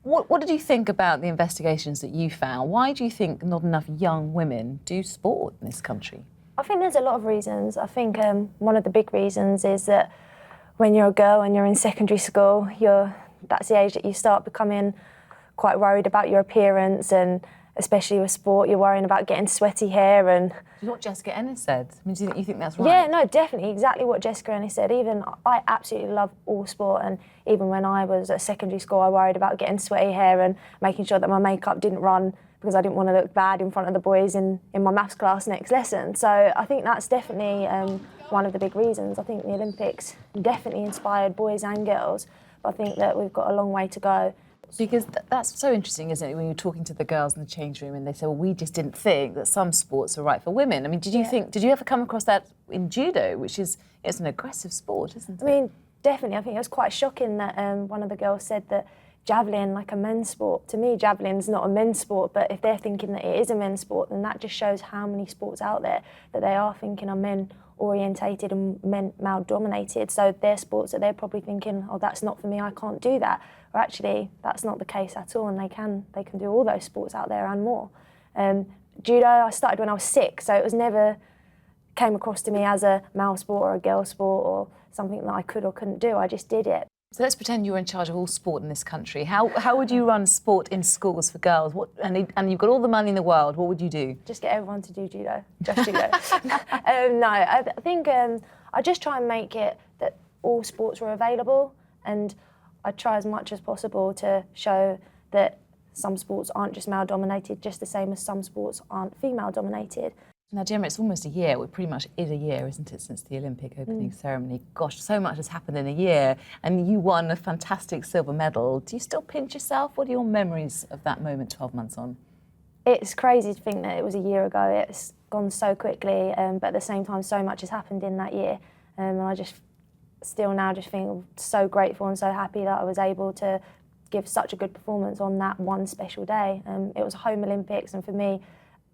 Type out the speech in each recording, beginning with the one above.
What did you think about the investigations that you found? Why do you think not enough young women do sport in this country? I think there's a lot of reasons. I think one of the big reasons is that when you're a girl and you're in secondary school, that's the age that you start becoming quite worried about your appearance, and especially with sport, you're worrying about getting sweaty hair. And what Jessica Ennis said. I mean, do you think that's right? Yeah, no, definitely, exactly what Jessica Ennis said. Even I absolutely love all sport, and even when I was at secondary school, I worried about getting sweaty hair and making sure that my makeup didn't run because I didn't want to look bad in front of the boys in my maths class next lesson. So I think that's definitely one of the big reasons. I think the Olympics definitely inspired boys and girls, but I think that we've got a long way to go. Because that's so interesting, isn't it, when you're talking to the girls in the change room and they say, well, we just didn't think that some sports are right for women. I mean, did you ever come across that in judo, which it's an aggressive sport, isn't it? I mean, definitely. I think it was quite shocking that one of the girls said that javelin, like a men's sport. To me, javelin's not a men's sport, but if they're thinking that it is a men's sport, then that just shows how many sports out there that they are thinking are men-orientated and male-dominated. So they're sports that they're probably thinking, oh, that's not for me, I can't do that. Or actually, that's not the case at all, and they can do all those sports out there and more. Judo, I started when I was 6, so it was never came across to me as a male sport or a girl sport or something that I could or couldn't do. I just did it. So let's pretend you're in charge of all sport in this country. How would you run sport in schools for girls? And you've got all the money in the world, what would you do? Just get everyone to do judo, just judo. No, I think I just try and make it that all sports are available, and I try as much as possible to show that some sports aren't just male-dominated, just the same as some sports aren't female-dominated. Now, Gemma, it's almost a year. It pretty much is a year, isn't it, since the Olympic opening ceremony? Gosh, so much has happened in a year, and you won a fantastic silver medal. Do you still pinch yourself? What are your memories of that moment 12 months on? It's crazy to think that it was a year ago. It's gone so quickly, but at the same time, so much has happened in that year. And I just still now just feel so grateful and so happy that I was able to give such a good performance on that one special day. It was a home Olympics, and for me,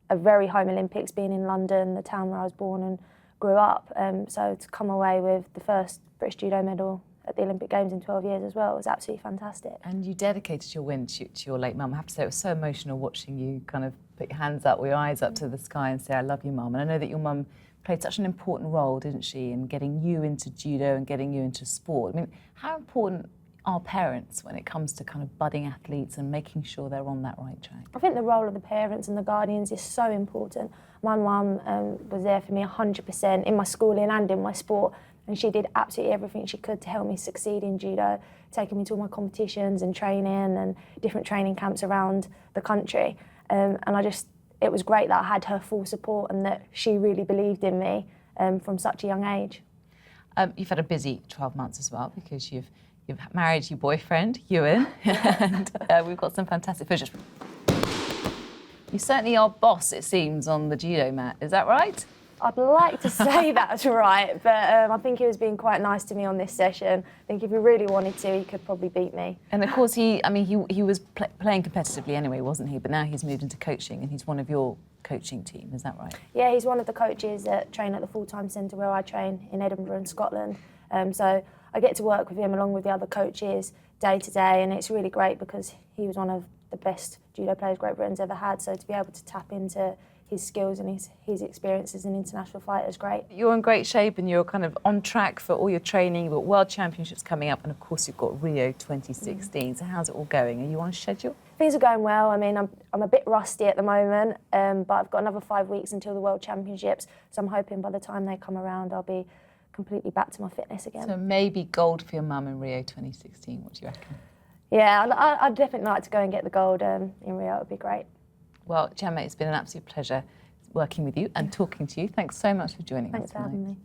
a very home Olympics, being in London, the town where I was born and grew up. So to come away with the first British judo medal at the Olympic Games in 12 years as well was absolutely fantastic. And you dedicated your win to your late mum. I have to say it was so emotional watching you kind of put your hands up or your eyes up to the sky and say, I love you, Mum. And I know that your mum played such an important role, didn't she, in getting you into judo and getting you into sport. I mean, how important are parents when it comes to kind of budding athletes and making sure they're on that right track? I think the role of the parents and the guardians is so important. My mum was there for me 100% in my schooling and in my sport, and she did absolutely everything she could to help me succeed in judo, taking me to all my competitions and training and different training camps around the country. And it was great that I had her full support and that she really believed in me from such a young age. You've had a busy 12 months as well, because you've married your boyfriend, Ewan, and we've got some fantastic photos. You certainly are boss, it seems, on the judo mat. Is that right? I'd like to say that's right, but I think he was being quite nice to me on this session. I think if he really wanted to, he could probably beat me. And of course, he was playing competitively anyway, wasn't he? But now he's moved into coaching, and he's one of your coaching team, is that right? Yeah, he's one of the coaches that train at the full-time centre where I train in Edinburgh in Scotland. So I get to work with him along with the other coaches day to day, and it's really great because he was one of the best judo players Great Britain's ever had. So to be able to tap into his skills and his experience as an international fighter is great. You're in great shape and you're kind of on track for all your training. You've got World Championships coming up, and of course you've got Rio 2016. So how's it all going? Are you on schedule? Things are going well. I mean, I'm a bit rusty at the moment, but I've got another 5 weeks until the World Championships. So I'm hoping by the time they come around, I'll be completely back to my fitness again. So maybe gold for your mum in Rio 2016. What do you reckon? Yeah, I'd definitely like to go and get the gold in Rio. It would be great. Well, Gemma, it's been an absolute pleasure working with you and talking to you. Thanks so much for joining us tonight. Thanks for having me.